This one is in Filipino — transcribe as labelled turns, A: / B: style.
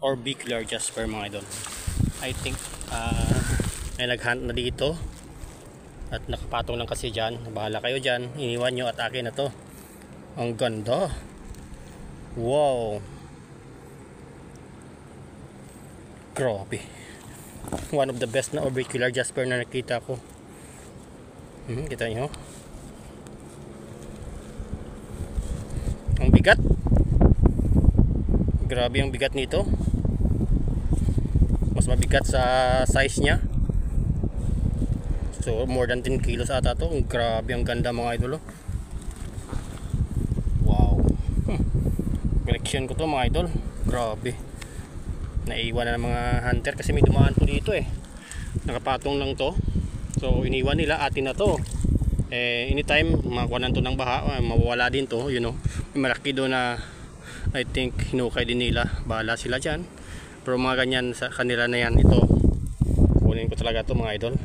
A: orbicular jasper mga idol. I think may naghunt na dito at nakapatong lang kasi dyan. Bahala kayo dyan, iniwan nyo at akin na to. Ang ganda, wow, grabe, one of the best na orbicular jasper na nakita ko. Kita nyo ang bigat, grabe ang bigat nito, mas mabigat sa size nya. So more than 10 kilos ata to. Grabe ang ganda mga idol. Wow, collection ko to mga idol. Grabe, naiwan na ng mga hunter kasi may dumaan po dito nakapatong lang to. So iniwan nila, atin na to. Anytime makuha to ng baha, mawawala din to, you know. May malaki doon na I think hinukay din nila, bahala sila dyan. Pero mga ganyan sa kanila na yan. Ito kunin ko talaga to mga idol.